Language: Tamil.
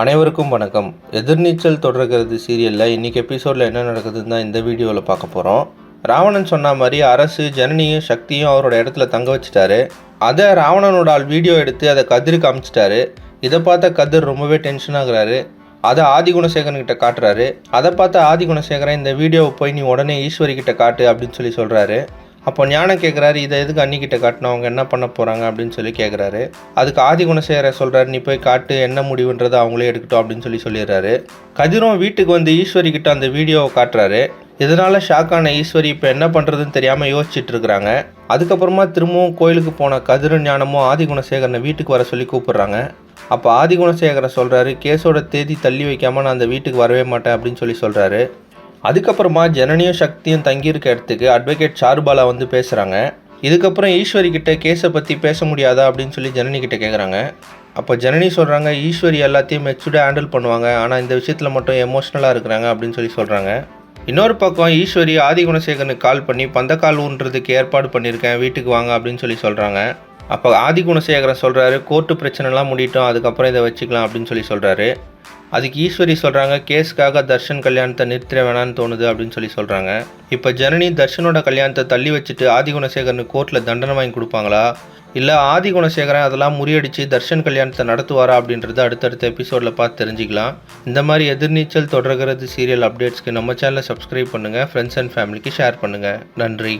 அனைவருக்கும் வணக்கம். எதிர்நீச்சல் தொடர்கிறது சீரியலில் இன்றைக்கி எபிசோடில் என்ன நடக்குதுன்னு தான் இந்த வீடியோவில் பார்க்க போகிறோம். ராவணன் சொன்ன மாதிரி அரசு ஜனனியும் சக்தியும் அவரோட இடத்துல தங்க வச்சுட்டாரு. அதை ராவணனோட ஆள் வீடியோ எடுத்து அதை கதிருக்கு அமிச்சிட்டாரு. இதை பார்த்த கதிர் ரொம்பவே டென்ஷன் ஆகுறாரு. அதை ஆதிகுணசேகரன் கிட்ட காட்டுறாரு. அதை பார்த்த ஆதிகுணசேகரன் இந்த வீடியோவை போய் நீ உடனே ஈஸ்வரி கிட்ட காட்டு அப்படின்னு சொல்கிறாரு. அப்போ ஞானம் கேட்குறாரு, இதை எதுக்கு அன்னிக்கிட்ட காட்டினா அவங்க என்ன பண்ண போகிறாங்க அப்படின்னு கேட்குறாரு. அதுக்கு ஆதிகுணசேகரன் சொல்கிறாரு, நீ போய் காட்டு, என்ன முடிவுன்றதை அவங்களே எடுக்கட்டும் அப்படின்னு சொல்லிடுறாரு. கதிரும் வீட்டுக்கு வந்து ஈஸ்வரி கிட்ட அந்த வீடியோவை காட்டுறாரு. இதனால் ஷாக்கான ஈஸ்வரி இப்போ என்ன பண்ணுறதுன்னு தெரியாமல் யோசிச்சுட்டு இருக்கிறாங்க. அதுக்கப்புறமா திரும்பவும் கோயிலுக்கு போன கதிரும் ஞானமும் ஆதிகுணசேகரனை வீட்டுக்கு வர சொல்லி கூப்பிட்றாங்க. அப்போ ஆதிகுணசேகரன் சொல்கிறாரு, கேஸோட தேதி தள்ளி வைக்காமல் நான் அந்த வீட்டுக்கு வரவே மாட்டேன் அப்படின்னு சொல்கிறாரு. அதுக்கப்புறமா ஜனனியும் சக்தியும் தங்கியிருக்க இடத்துக்கு அட்வொகேட் சாருபாலா வந்து பேசுகிறாங்க. இதுக்கப்புறம் ஈஸ்வரி கிட்ட கேஸை பற்றி பேச முடியாதா அப்படின்னு ஜனனி கிட்ட கேட்குறாங்க. அப்போ ஜனனி சொல்கிறாங்க, ஈஸ்வரி எல்லாத்தையும் மெச்சூர்டாக ஹேண்டில் பண்ணுவாங்க, ஆனால் இந்த விஷயத்தில் மட்டும் எமோஷ்னலாக இருக்கிறாங்க அப்படின்னு சொல்கிறாங்க. இன்னொரு பக்கம் ஈஸ்வரி ஆதிகுணசேகரனுக்கு கால் பண்ணி பந்தக்கால் ஊன்றதுக்கு ஏற்பாடு பண்ணியிருக்கேன், வீட்டுக்கு வாங்க அப்படின்னு சொல்கிறாங்க. அப்போ ஆதிகுணசேகரன் சொல்கிறாரு, கோர்ட்டு பிரச்சனைலாம் முடியட்டும், அதுக்கப்புறம் இதை வச்சுக்கலாம் அப்படின்னு சொல்கிறாரு. அதுக்கு ஈஸ்வரி சொல்கிறாங்க, கேஸுக்காக தர்ஷன் கல்யாணத்தை நிறுத்திட வேணான்னு தோணுது அப்படின்னு சொல்கிறாங்க. இப்போ ஜனனி தர்ஷனோட கல்யாணத்தை தள்ளி வச்சுட்டு ஆதிகுணசேகரனுக்கு கோர்ட்டில் தண்டனை வாங்கி கொடுப்பாங்களா, இல்லை ஆதிகுணசேகரன் அதெல்லாம் முறியடித்து தர்ஷன் கல்யாணத்தை நடத்துவாரா அப்படின்றது அடுத்தடுத்த எபிசோடில் பார்த்து தெரிஞ்சுக்கலாம். இந்த மாதிரி எதிர்நீச்சல் தொடர்கிறது சீரியல் அப்டேட்ஸ்க்கு நம்ம சேனலை சப்ஸ்கிரைப் பண்ணுங்கள், ஃப்ரெண்ட்ஸ் அண்ட் ஃபேமிலிக்கு ஷேர் பண்ணுங்கள். நன்றி.